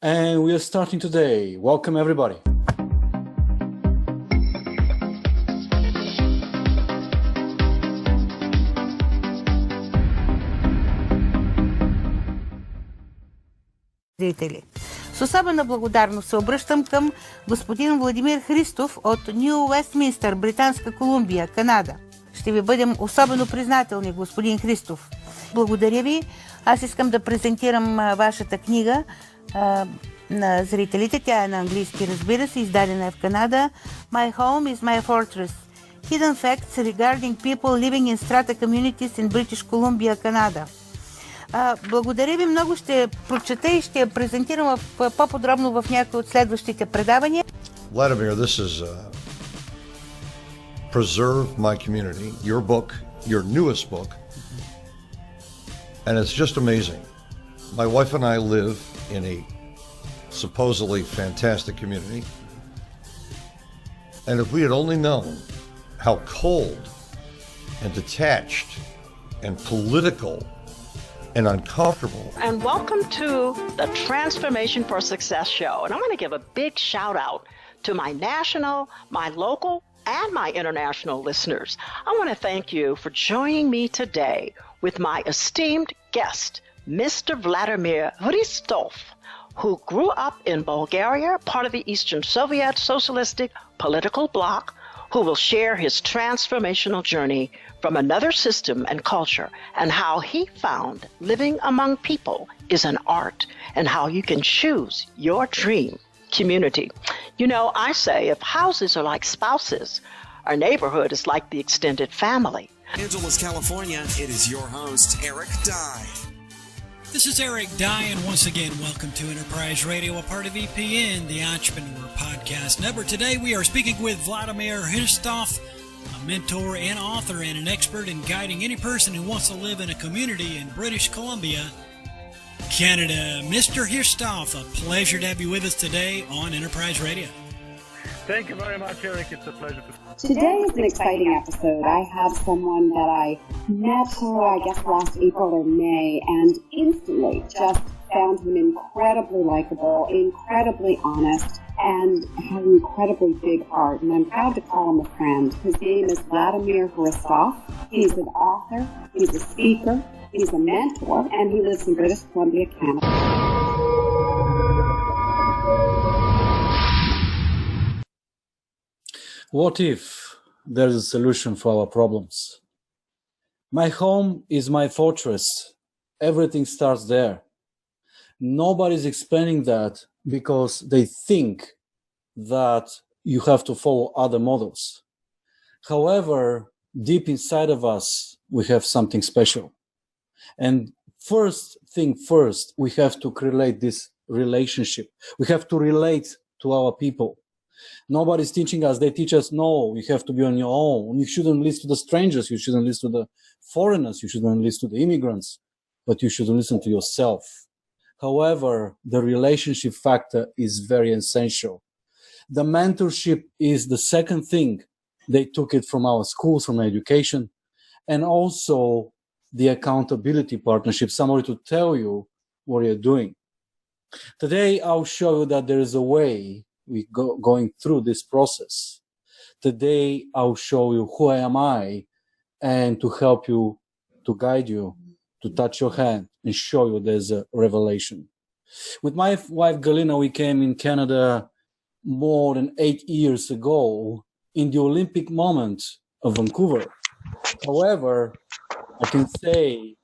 And we are starting today. Welcome, everybody. Зрители. С особена благодарност се обръщам към господин Владимир Христов от Ню Уестминстър, Британска Колумбия, Канада. Ще ви бъдем особено признателни, господин Христов. Благодаря ви. Аз искам да презентирам вашата книга на зрителите. Тя е на английски, разбира се, издадена е в Канада. My Home is My Fortress. Hidden Facts Regarding People Living in Strata Communities in British Columbia, Канада. Благодаря ви много. Ще прочета и ще я презентирам по-подробно в някои от следващите предавания. Vladimir, this is Preserve My Community, your book, your newest book, and it's just amazing. My wife and I live in a supposedly fantastic community, and if we had only known how cold and detached and political and uncomfortable. And welcome to the Transformation for Success show. And I want to give a big shout out to my national, my local, and my international listeners. I want to thank you for joining me today with my esteemed guest, Mr. Vladimir Hristov, who grew up in Bulgaria, part of the Eastern Soviet Socialistic political bloc, who will share his transformational journey from another system and culture, and how he found living among people is an art, and how you can choose your dream community. You know, I say if houses are like spouses, our neighborhood is like the extended family. Angeles, California, it is your host, Eric Dye. This is Eric Dye, and once again, welcome to Enterprise Radio, a part of EPN, the Entrepreneur Podcast Network. Today, we are speaking with Vladimir Hristov, a mentor and author and an expert in guiding any person who wants to live in a community in British Columbia, Canada. Mr. Hristov, a pleasure to have you with us today on Enterprise Radio. Thank you very much, Eric. It's a pleasure. Today is an exciting episode. I have someone that I met, I guess last April or May, and instantly just found him incredibly likable, incredibly honest, and had an incredibly big heart. And I'm proud to call him a friend. His name is Vladimir Hristov. He's an author, he's a speaker, he's a mentor, and he lives in British Columbia, Canada. What if there's a solution for our problems? My home is my fortress. Everything starts there. Nobody's explaining that because they think that you have to follow other models. However, deep inside of us, we have something special. And first thing first, we have to create this relationship. We have to relate to our people. Nobody's teaching us. They teach us, no, you have to be on your own. You shouldn't listen to the strangers. You shouldn't listen to the foreigners. You shouldn't listen to the immigrants. But you should listen to yourself. However, the relationship factor is very essential. The mentorship is the second thing. They took it from our schools, from education, and also the accountability partnership, somebody to tell you what you're doing. Today, I'll show you that there is a way we going through this process. Today, I'll show you who am I and to help you, to guide you, to touch your hand and show you there's a revelation. With my wife Galina, we came in Canada more than 8 years ago in the Olympic moment of Vancouver. However, I can say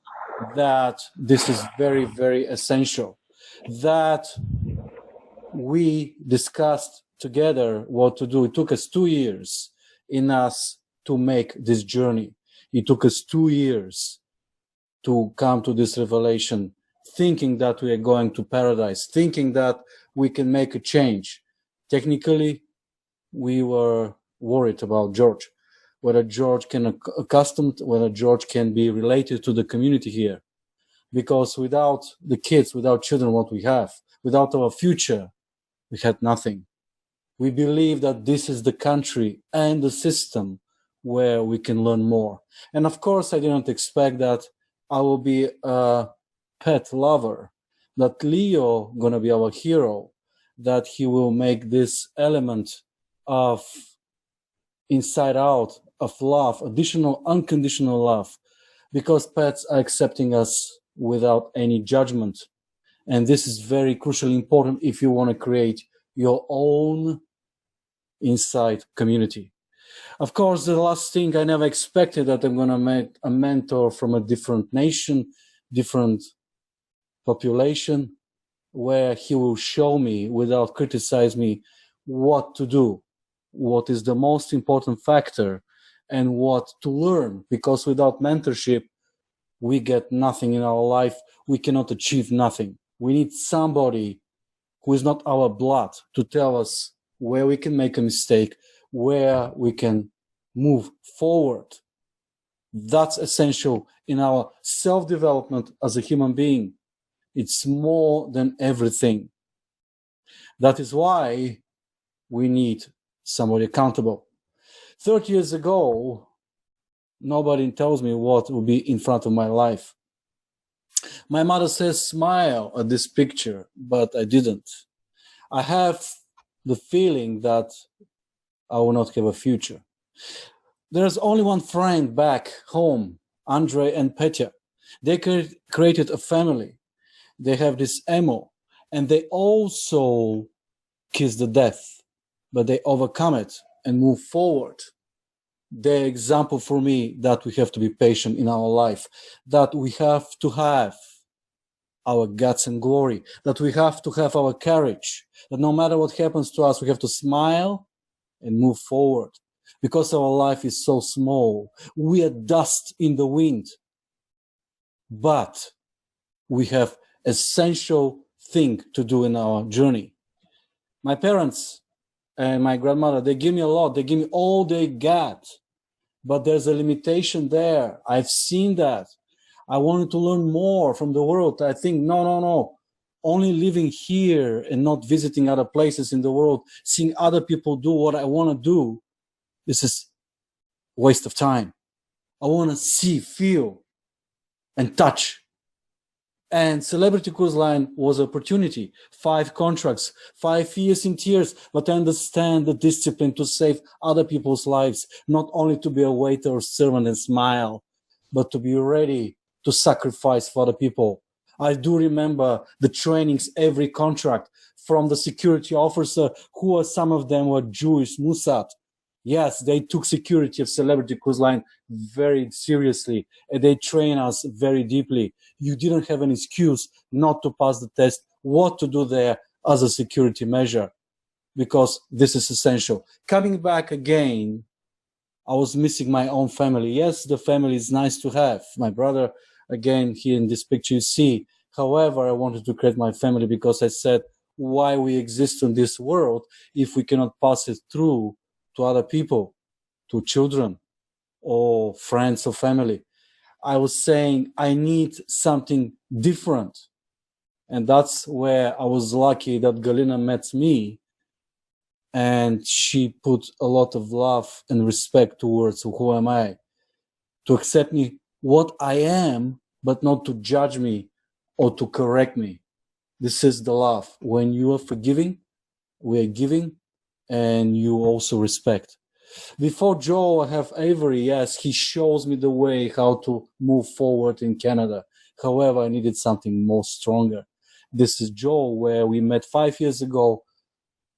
that this is very, very essential, that we discussed together what to do. It took us 2 years in us to make this journey. It took us 2 years to come to this revelation, thinking that we are going to paradise, thinking that we can make a change. Technically, we were worried about George, whether George can whether George can be related to the community here. Because without the kids, without children, what we have, without our future, we had nothing. We believe that this is the country and the system where we can learn more. And of course, I didn't expect that I will be a pet lover that Leo gonna be our hero, that he will make this element of inside out of love, additional unconditional love, because pets are accepting us without any judgment. And this is very crucially important if you want to create your own inside community. Of course, the last thing, I never expected that I'm going to meet a mentor from a different nation, different population, where he will show me without criticize me what to do, what is the most important factor, and what to learn. Because without mentorship, we get nothing in our life. We cannot achieve nothing. We need somebody who is not our blood to tell us where we can make a mistake, where we can move forward. That's essential in our self-development as a human being. It's more than everything. That is why we need somebody accountable. 30 years ago, nobody tells me what will be in front of my life. My mother says, smile at this picture, but I didn't. I have the feeling that I will not have a future. There's only one friend back home, Andre and Petya. They created a family. They have this emo, and they also kiss the death, but they overcome it and move forward. They're example for me that we have to be patient in our life, that we have to have our guts and glory, that we have to have our courage, that no matter what happens to us, we have to smile and move forward, because our life is so small. We are dust in the wind, but we have essential thing to do in our journey. My parents and my grandmother, they give me a lot. They give me all they got, but there's a limitation there. I've seen that. I wanted to learn more from the world. I think, no. Only living here and not visiting other places in the world, seeing other people do what I want to do, this is waste of time. I want to see, feel, and touch. And Celebrity Cruise Line was an opportunity. 5 contracts, 5 years in tears, but I understand the discipline to save other people's lives, not only to be a waiter or servant and smile, but to be ready to sacrifice for other people. I do remember the trainings, every contract, from the security officer, who are, some of them were Jewish, Mossad. Yes, they took security of Celebrity Cruise Line very seriously, and they train us very deeply. You didn't have an excuse not to pass the test, what to do there as a security measure, because this is essential. Coming back again, I was missing my own family. Yes, the family is nice to have. My brother, again, here in this picture you see. However, I wanted to create my family because I said, why we exist in this world if we cannot pass it through to other people, to children or friends or family. I was saying I need something different. And that's where I was lucky that Galina met me, and she put a lot of love and respect towards who am I, to accept me what I am, but not to judge me or to correct me. This is the love. When you are forgiving, we are giving, and you also respect. Before Joe, I have Avery. Yes, he shows me the way how to move forward in Canada. However, I needed something more stronger. This is Joe, where we met 5 years ago.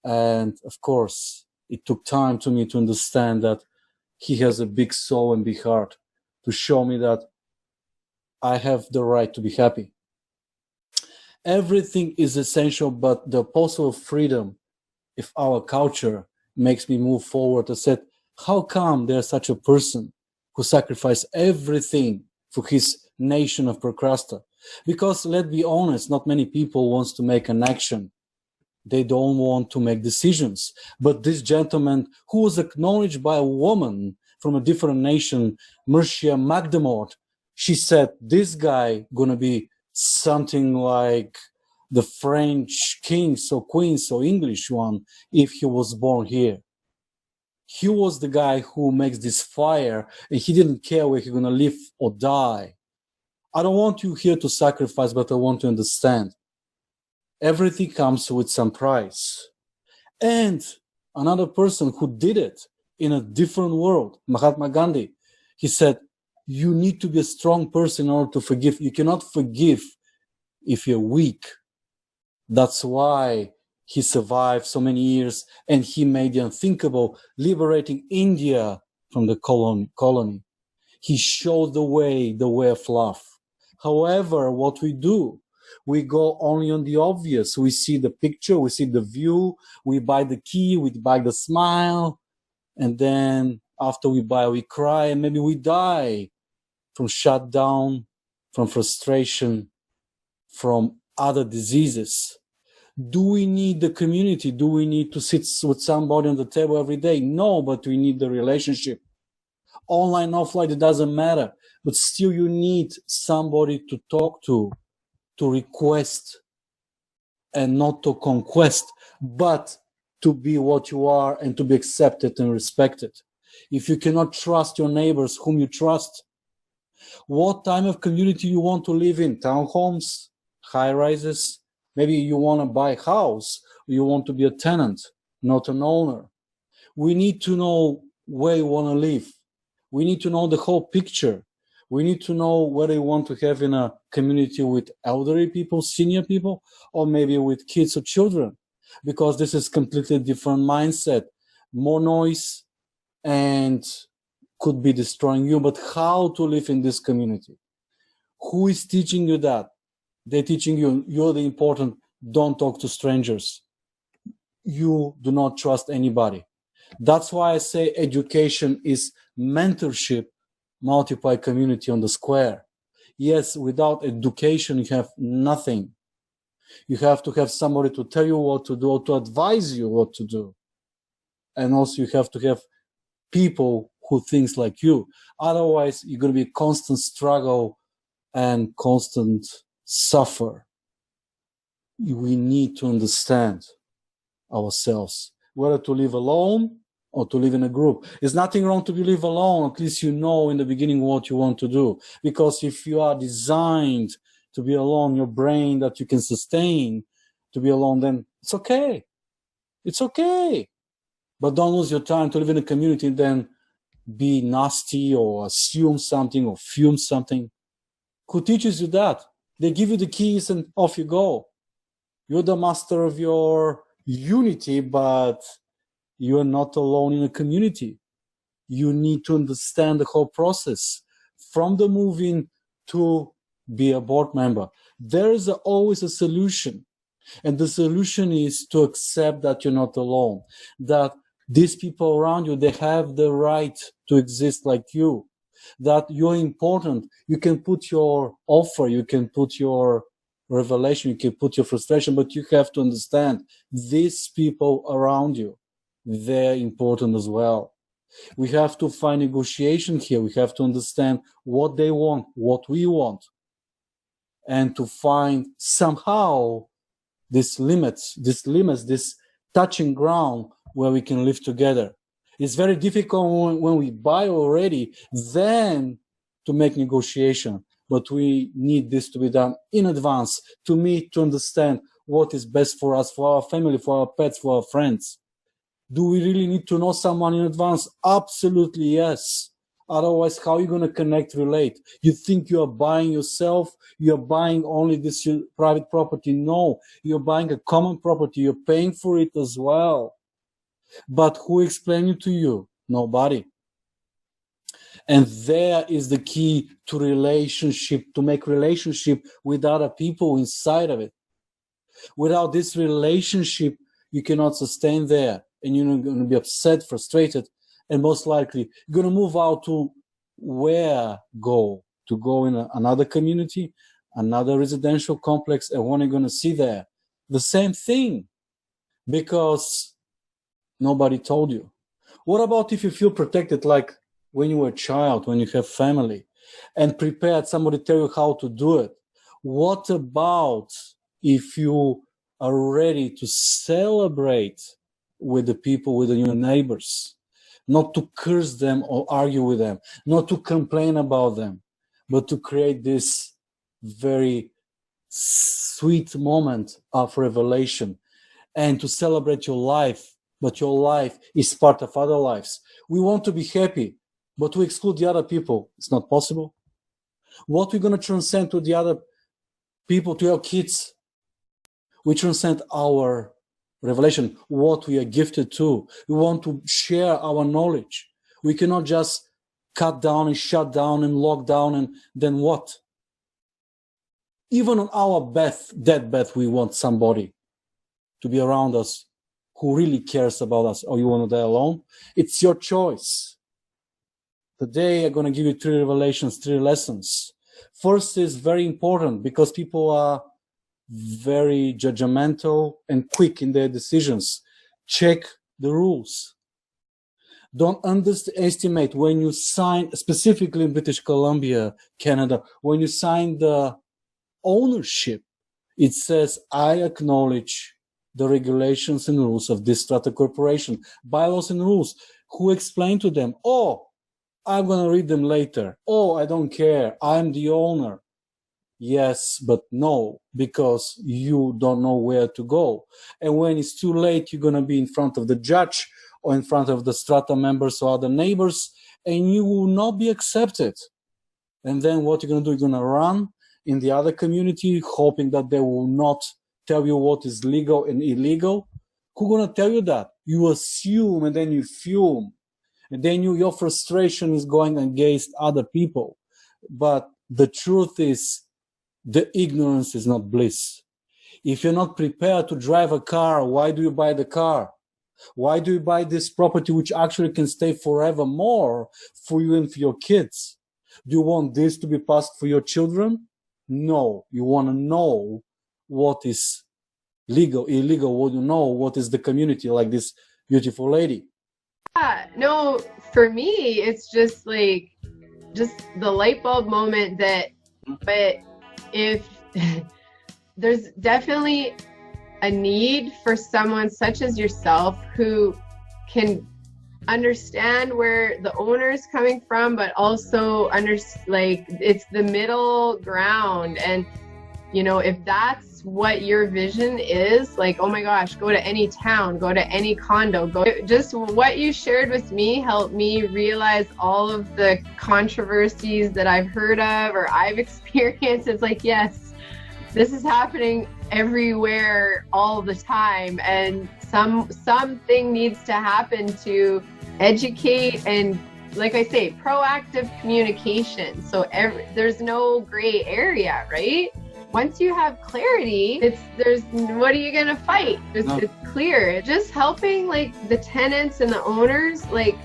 And of course, it took time to me to understand that he has a big soul and big heart, to show me that I have the right to be happy. Everything is essential, but the possible freedom, if our culture makes me move forward, I said, how come there's such a person who sacrificed everything for his nation of Procrasta? Because let's be honest, not many people wants to make an action. They don't want to make decisions. But this gentleman, who was acknowledged by a woman from a different nation, Marcia Magdemort, she said, this guy gonna be something like the French kings or queens or English one if he was born here. He was the guy who makes this fire, and he didn't care where he's going to live or die. I don't want you here to sacrifice, but I want to understand. everything comes with some price. And another person who did it in a different world, Mahatma Gandhi, he said, you need to be a strong person in order to forgive. You cannot forgive if you're weak. That's why he survived so many years and he made the unthinkable, liberating India from the colony. He showed the way of love. However, what we do, we go only on the obvious. We see the picture, we see the view, we buy the key, we buy the smile, and then after we buy, we cry, and maybe we die from shutdown, from frustration, from other diseases. Do we need the community? Do we need to sit with somebody on the table every day? No, but we need the relationship. Online, offline, it doesn't matter. But still you need somebody to talk to request, and not to conquest, but to be what you are and to be accepted and respected. If you cannot trust your neighbors whom you trust, what type of community you want to live in? Townhomes, high rises? Maybe you want to buy a house, or you want to be a tenant, not an owner. We need to know where you want to live. We need to know the whole picture. We need to know whether you want to have in a community with elderly people, senior people, or maybe with kids or children, because this is completely different mindset. More noise and could be destroying you. But how to live in this community? Who is teaching you that? They're teaching you, you're the important, don't talk to strangers. You do not trust anybody. That's why I say education is mentorship multiplied community on the square. Yes, without education, you have nothing. You have to have somebody to tell you what to do, or to advise you what to do. And also you have to have people who think like you. Otherwise, you're going to be constant struggle and constant suffer. We need to understand ourselves, whether to live alone or to live in a group. There's nothing wrong to live alone. At least you know in the beginning what you want to do. Because if you are designed to be alone, your brain that you can sustain to be alone, then it's okay. It's okay. But don't lose your time to live in a community and then be nasty or assume something or fume something. Who teaches you that? They give you the keys and off you go. You're the master of your unity, but you are not alone in a community. You need to understand the whole process from the moving to be a board member. There is always a solution. And the solution is to accept that you're not alone, that these people around you, they have the right to exist like you, that you're important. You can put your offer, you can put your revelation, you can put your frustration, but you have to understand these people around you, they're important as well. We have to find negotiation here. We have to understand what they want, what we want, and to find somehow these limits, this touching ground where we can live together. It's very difficult when we buy already, then to make negotiation. But we need this to be done in advance, to meet, to understand what is best for us, for our family, for our pets, for our friends. Do we really need to know someone in advance? Absolutely yes. Otherwise, how are you going to connect, relate? You think you are buying yourself? You're buying only this private property? No, you're buying a common property. You're paying for it as well. But who explained it to you? Nobody. And there is the key to relationship, to make relationship with other people inside of it. Without this relationship, you cannot sustain there. And you're going to be upset, frustrated, and most likely you're going to move out to where go? To go in another community, another residential complex, and what are you going to see there? The same thing, because nobody told you. What about if you feel protected like when you were a child, when you have family, and prepared, somebody tell you how to do it? What about if you are ready to celebrate with the people, with your neighbors, not to curse them or argue with them, not to complain about them, but to create this very sweet moment of revelation and to celebrate your life, but your life is part of other lives. We want to be happy, but we exclude the other people. It's not possible. What we're going to transcend to the other people, to your kids, we transcend our revelation, what we are gifted to. We want to share our knowledge. We cannot just cut down and shut down and lock down and then what? Even on our deathbed, we want somebody to be around us who really cares about us. Or you want to die alone? It's your choice. Today, I'm going to give you 3 revelations, 3 lessons. First is very important because people are very judgmental and quick in their decisions. Check the rules. Don't underestimate when you sign, specifically in British Columbia, Canada, when you sign the ownership, it says, I acknowledge the regulations and rules of this strata corporation, bylaws and rules. Who explain to them, oh, I'm going to read them later. Oh, I don't care. I'm the owner. Yes, but no, because you don't know where to go. And when it's too late, you're going to be in front of the judge or in front of the strata members or other neighbors, and you will not be accepted. And then what you're going to do, you're going to run in the other community, hoping that they will not tell you what is legal and illegal. Who's going to tell you that? You assume and then you fume. And then your frustration is going against other people. But the truth is, the ignorance is not bliss. If you're not prepared to drive a car, why do you buy the car? Why do you buy this property which actually can stay forever more for you and for your kids? Do you want this to be passed for your children? No. You want to know what is legal, illegal, what you know, what is the community, like this beautiful lady. Yeah, no, for me, it's just like, just the light bulb moment that, but if there's definitely a need for someone such as yourself who can understand where the owner is coming from, but also it's the middle ground. And, you know, if that's what your vision is, like, oh my gosh, go to any town, go to any condo, just what you shared with me helped me realize all of the controversies that I've heard of or I've experienced. It's like, yes, this is happening everywhere all the time, and something needs to happen to educate and, like I say, proactive communication. So there's no gray area, right? Once you have clarity, what are you gonna fight? It's clear. Just helping like the tenants and the owners like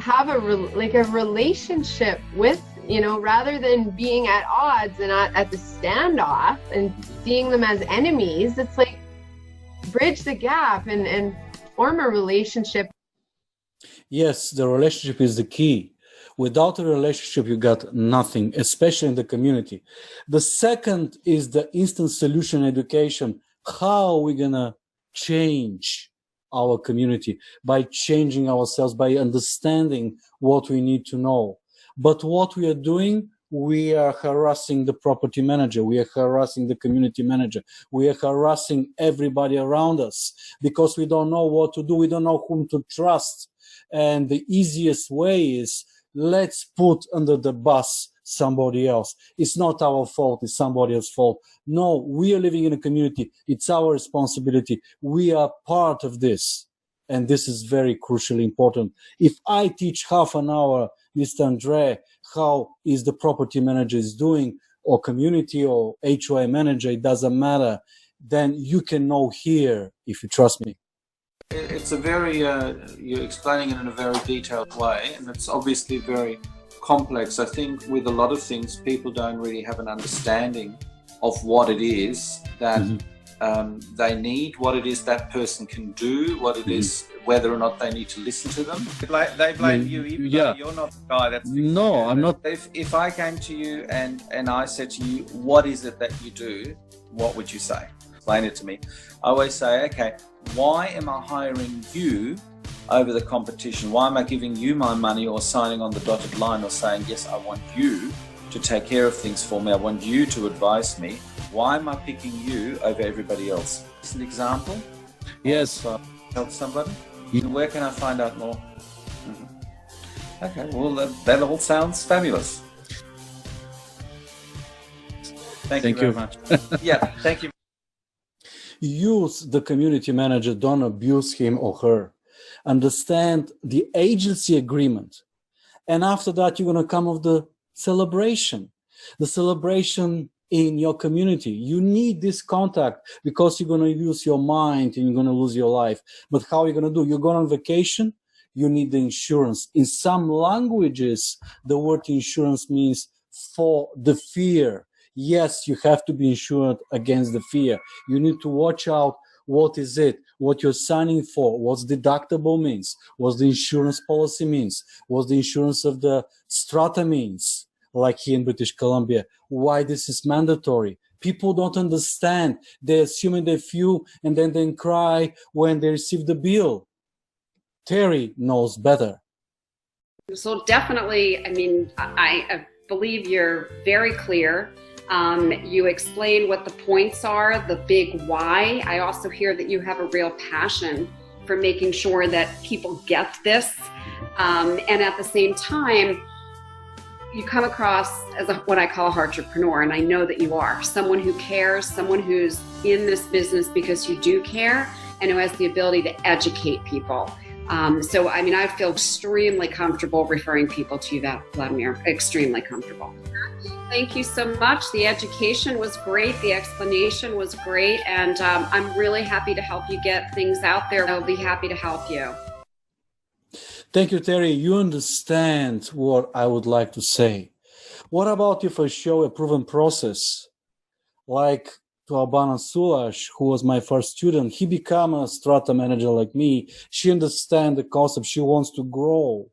have a relationship with, you know, rather than being at odds and at the standoff and seeing them as enemies. It's like bridge the gap and form a relationship. Yes, the relationship is the key. Without a relationship, you got nothing, especially in the community. The second is the instant solution education. How are we going to change our community? By changing ourselves, by understanding what we need to know. But what we are doing, we are harassing the property manager. We are harassing the community manager. We are harassing everybody around us because we don't know what to do. We don't know whom to trust. And the easiest way is, let's put under the bus somebody else. It's not our fault, it's somebody else's fault. No, we are living in a community. It's our responsibility. We are part of this. And this is very crucially important. If I teach half an hour, Mr. Andre, how is the property manager is doing, or community or HOA manager, it doesn't matter, then you can know here if you trust me. It's a very, you're explaining it in a very detailed way, and it's obviously very complex. I think with a lot of things, people don't really have an understanding of what it is that they need, what it is that person can do, what it is, whether or not they need to listen to them. They blame you, even though you're not the guy that's... No, I'm not. If I came to you and I said to you, what is it that you do, what would you say? Explain it to me. I always say, okay, why am I hiring you over the competition? Why am I giving you my money or signing on the dotted line or saying, yes, I want you to take care of things for me. I want you to advise me. Why am I picking you over everybody else? It's an example. Yes. Help somebody. And where can I find out more? Okay, well, that all sounds fabulous. Thank you very much. Yeah, thank you. Use the community manager, don't abuse him or her. Understand the agency agreement. And after that, you're going to come with the celebration. The celebration in your community. You need this contact because you're going to use your mind and you're going to lose your life. But how are you going to do? You're going on vacation, you need the insurance. In some languages, the word insurance means for the fear. Yes, you have to be insured against the fear. You need to watch out what is it, what you're signing for, what's deductible means, what the insurance policy means, what the insurance of the strata means, like here in British Columbia, why this is mandatory. People don't understand. They assume they're few and then they cry when they receive the bill. Terry knows better. So definitely, I mean, I believe you're very clear. You explain what the points are, the big why. I also hear that you have a real passion for making sure that people get this. And at the same time, you come across as what I call a entrepreneur, and I know that you are. Someone who cares, someone who's in this business because you do care, and who has the ability to educate people. So, I mean, I feel extremely comfortable referring people to you, Vladimir, extremely comfortable. Thank you so much. The education was great. The explanation was great. And I'm really happy to help you get things out there. I'll be happy to help you. Thank you, Terry. You understand what I would like to say. What about if I show a proven process? Like to Albana Sulash, who was my first student, he became a strata manager like me. She understands the concept. She wants to grow.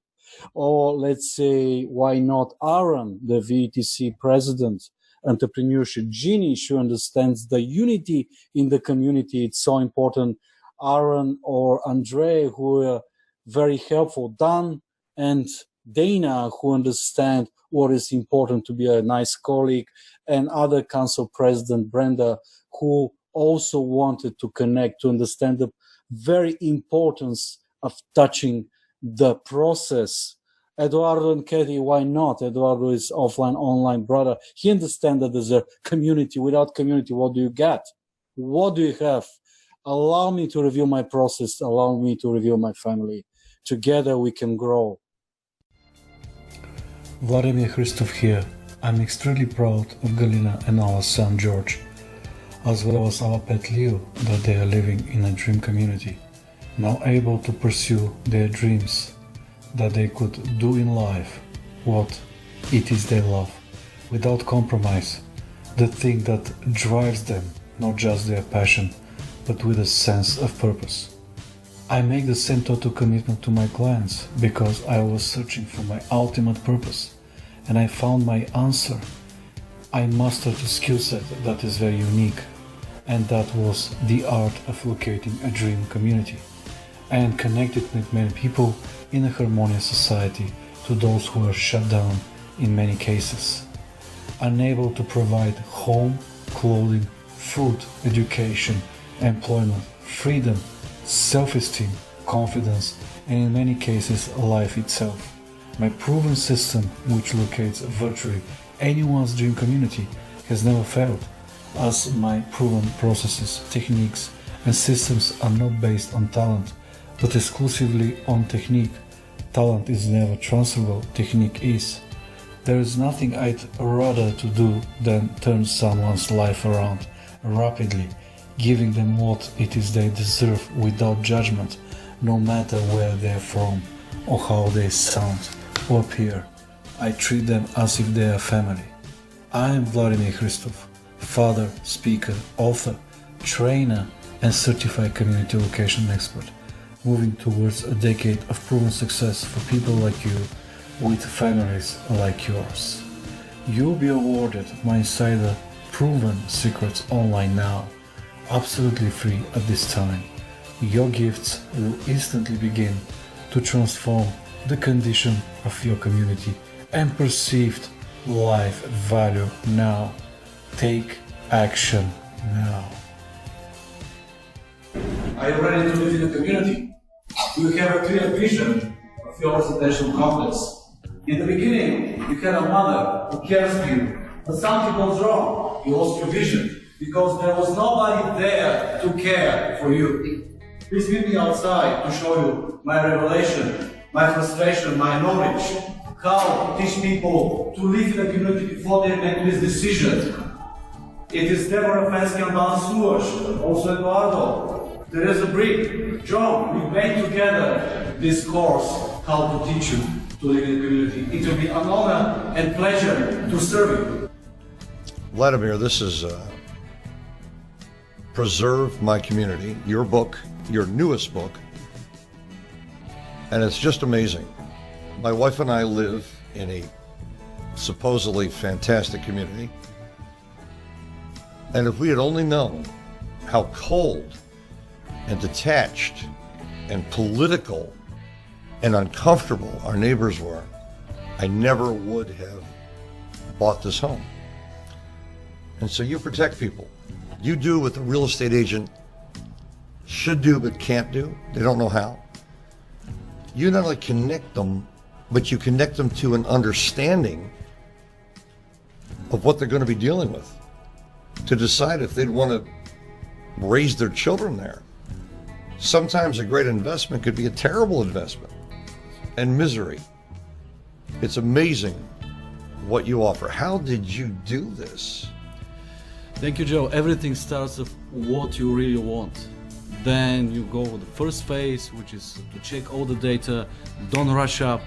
Or let's say, why not Aaron, the VTC president, entrepreneurship genius, who understands the unity in the community. It's so important. Aaron or Andre, who are very helpful. Dan and Dana, who understand what is important to be a nice colleague, and other council president, Brenda, who also wanted to connect, to understand the very importance of touching the process. Eduardo and Katie, why not? Eduardo is offline, online brother. He understands that there's a community. Without community, what do you get? What do you have? Allow me to review my process. Allow me to review my family. Together we can grow. Vladimir Christov here. I'm extremely proud of Galina and our son George, as well as our pet Leo, that they are living in a dream community, now able to pursue their dreams, that they could do in life what it is they love, without compromise, the thing that drives them, not just their passion, but with a sense of purpose. I make the same total commitment to my clients because I was searching for my ultimate purpose, and I found my answer. I mastered a skill set that is very unique, and that was the art of locating a dream community, and connected with many people in a harmonious society to those who are shut down in many cases, unable to provide home, clothing, food, education, employment, freedom, self-esteem, confidence, and in many cases life itself. My proven system, which locates virtually anyone's dream community, has never failed, as my proven processes, techniques, and systems are not based on talent, but exclusively on technique. Talent is never transferable, technique is. There is nothing I'd rather to do than turn someone's life around rapidly, giving them what it is they deserve without judgment, no matter where they're from or how they sound or appear. I treat them as if they are family. I am Vladimir Christov, father, speaker, author, trainer, and certified community location expert, moving towards a decade of proven success for people like you with families like yours. You'll be awarded my insider proven secrets online now, absolutely free at this time. Your gifts will instantly begin to transform the condition of your community and perceived life value now. Take action now. Are you ready to live in a community? Do you have a clear vision of your residential complex? In the beginning, you had a mother who cares for you, but something goes wrong. You lost your vision because there was nobody there to care for you. Please meet me outside to show you my revelation, my frustration, my knowledge, how to teach people to live in a community before they make this decision. It is Deborah Fensky and Dana Suas, also Eduardo, Teresa Brick, John. We made together this course, how to teach you to live in a community. It will be an honor and pleasure to serve you. Vladimir, this is Preserve My Community, your book, your newest book, and it's just amazing. My wife and I live in a supposedly fantastic community, and if we had only known how cold and detached and political and uncomfortable our neighbors were, I never would have bought this home. And so you protect people. You do what the real estate agent should do but can't do. They don't know how. You not only connect them, but you connect them to an understanding of what they're going to be dealing with, to decide if they'd want to raise their children there. Sometimes a great investment could be a terrible investment and misery. It's amazing what you offer. How did you do this? Thank you, Joe. Everything starts with what you really want. Then you go with the first phase, which is to check all the data. Don't rush up.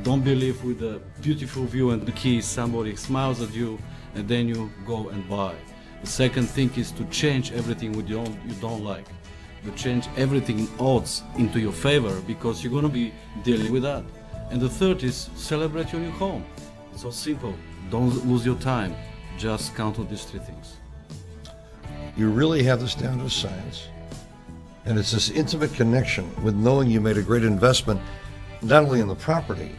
Don't believe with a beautiful view and the keys somebody smiles at you, and then you go and buy. The second thing is to change everything you don't like. To change everything in odds into your favor, because you're going to be dealing with that. And the third is celebrate your new home. It's so simple. Don't lose your time. Just count on these three things. You really have this down to science. And it's this intimate connection with knowing you made a great investment, not only in the property,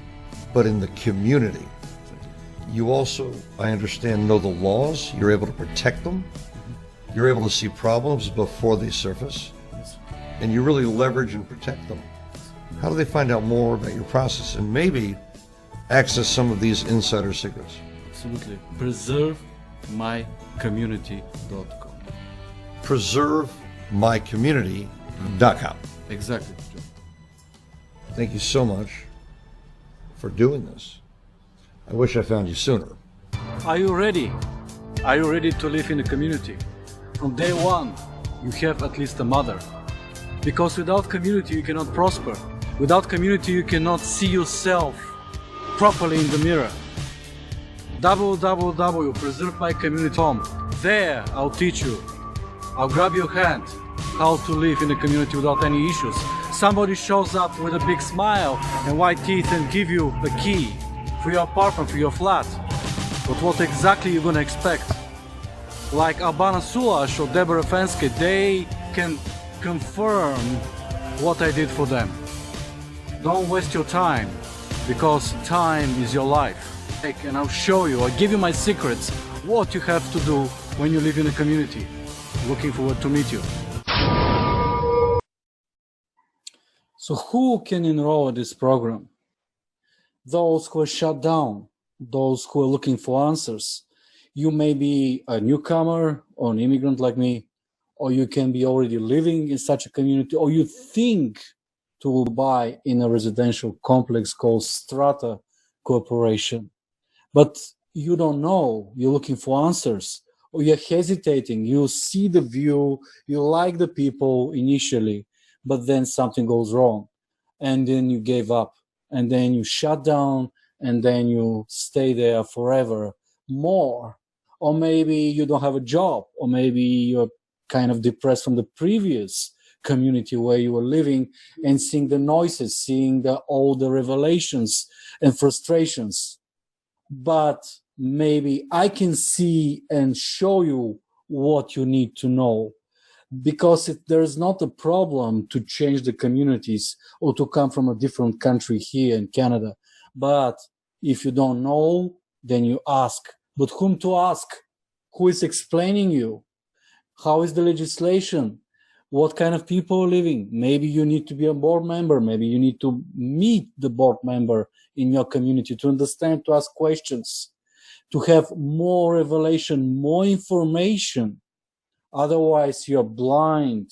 but in the community. You also, I understand, know the laws. You're able to protect them. You're able to see problems before they surface. And you really leverage and protect them. How do they find out more about your process and maybe access some of these insider secrets? Absolutely. PreserveMyCommunity.com. PreserveMyCommunity.com. Exactly. Thank you so much for doing this. I wish I found you sooner. Are you ready? Are you ready to live in a community? From day one, you have at least a mother. Because without community, you cannot prosper. Without community, you cannot see yourself properly in the mirror. www.preservemycommunity.com. There, I'll teach you. I'll grab your hand how to live in a community without any issues. Somebody shows up with a big smile and white teeth and give you the key for your apartment, for your flat. But what exactly you're gonna expect? Like Albana Sulash or Deborah Fensky, they can confirm what I did for them. Don't waste your time, because time is your life. And I'll show you, I'll give you my secrets, what you have to do when you live in a community. Looking forward to meet you. So who can enroll in this program? Those who are shut down, those who are looking for answers. You may be a newcomer or an immigrant like me, or you can be already living in such a community, or you think to buy in a residential complex called Strata Corporation. But you don't know, you're looking for answers, or you're hesitating, you see the view, you like the people initially, but then something goes wrong, and then you gave up, and then you shut down, and then you stay there forever more. Or maybe you don't have a job, or maybe you're kind of depressed from the previous community where you were living, and seeing the noises, seeing all the revelations and frustrations. But maybe I can see and show you what you need to know. Because there's not a problem to change the communities or to come from a different country here in Canada. But if you don't know, then you ask. But whom to ask? who is explaining you, how is the legislation, what kind of people are living. Maybe you need to be a board member. Maybe you need to meet the board member in your community to understand, to ask questions, to have more revelation, more information. Otherwise, you're blind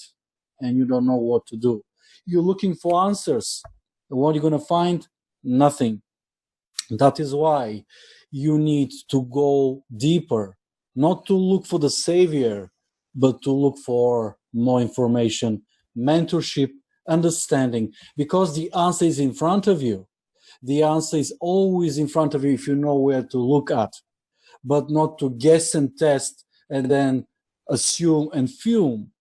and you don't know what to do. You're looking for answers. And what you're going to find? Nothing. That is why you need to go deeper, not to look for the savior, but to look for more information, mentorship, understanding, because the answer is in front of you. The answer is always in front of you if you know where to look at, but not to guess and test and then assume and fume.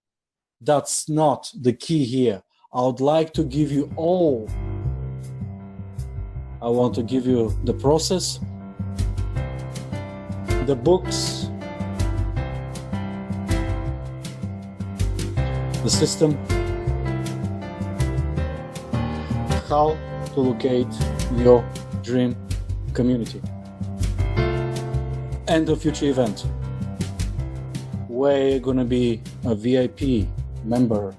That's not the key here. I would like to give you all. I want to give you the process, the books, the system, how to locate your dream community, and the future event where you're going to be a VIP member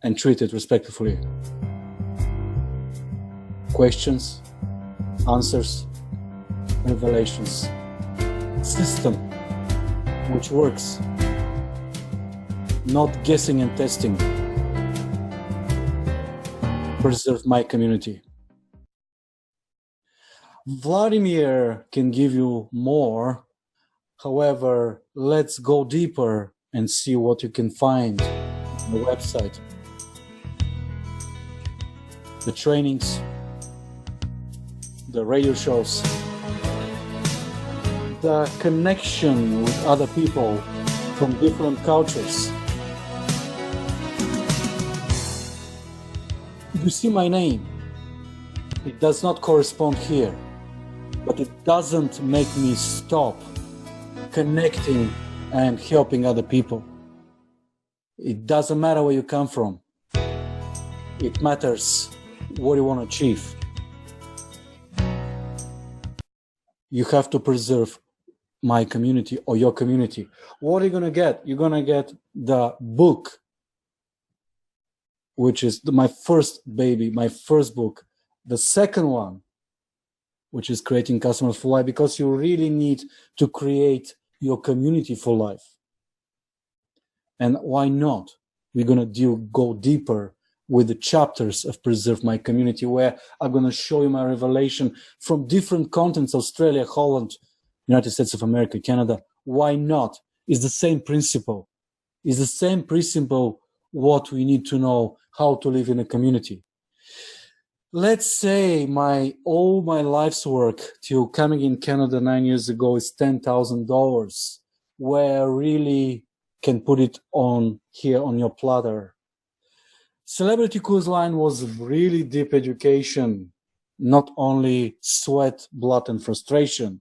and treated respectfully. Questions, answers, revelations, system which works, not guessing and testing. Preserve my community. Vladimir can give you more. However, let's go deeper and see what you can find on the website. The trainings, the radio shows, the connection with other people from different cultures. You see my name. It does not correspond here, but it doesn't make me stop connecting and helping other people. It doesn't matter where you come from. It matters what you want to achieve. You have to preserve my community or your community. What are you going to get? You're going to get the book, which is my first baby, my first book. The second one, which is Creating Customers for Life, because you really need to create your community for life. And why not? We're going to go deeper with the chapters of Preserve My Community, where I'm going to show you my revelation from different continents, Australia, Holland, United States of America, Canada. Why not? It's the same principle. It's the same principle what we need to know how to live in a community. Let's say all my life's work till coming in Canada 9 years ago is $10,000, where I really can put it on here on your platter. Celebrity Cruise Line was really deep education, not only sweat, blood, and frustration.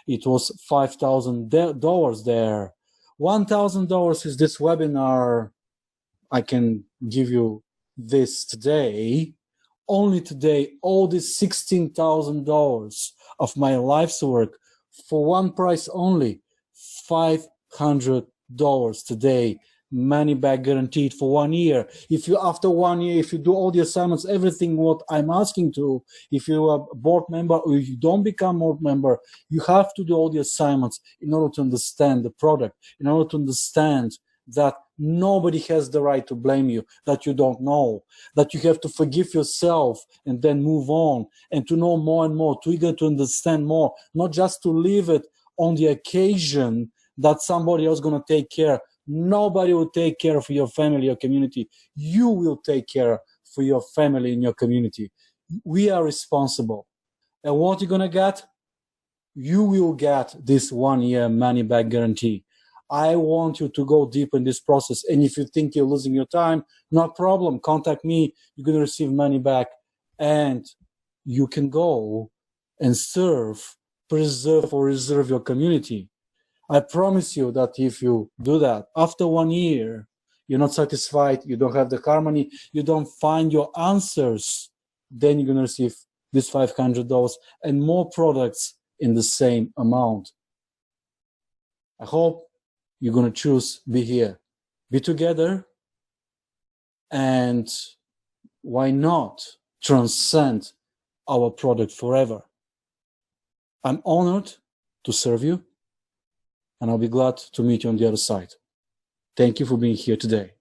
It was $5,000 there. $1,000 is this webinar. I can give you this today. Only today, all this $16,000 of my life's work for one price only, $500 today, money back guaranteed for 1 year. If you, after 1 year, if you do all the assignments, everything what I'm asking to, if you're a board member or if you don't become a board member, you have to do all the assignments in order to understand the product, in order to understand that nobody has the right to blame you, that you don't know, that you have to forgive yourself and then move on, and to know more and more, to eager to understand more, not just to leave it on the occasion that somebody else is going to take care. Nobody will take care of your family, your community. You will take care for your family and your community. We are responsible. And what you're going to get? You will get this 1 year money back guarantee. I want you to go deep in this process. And if you think you're losing your time, no problem. Contact me. You're going to receive money back. And you can go and serve, preserve, or reserve your community. I promise you that if you do that, after 1 year, you're not satisfied, you don't have the harmony, you don't find your answers, then you're going to receive this $500 and more products in the same amount. I hope you're going to choose be here, be together, and why not transcend our product forever? I'm honored to serve you, and I'll be glad to meet you on the other side. Thank you for being here today.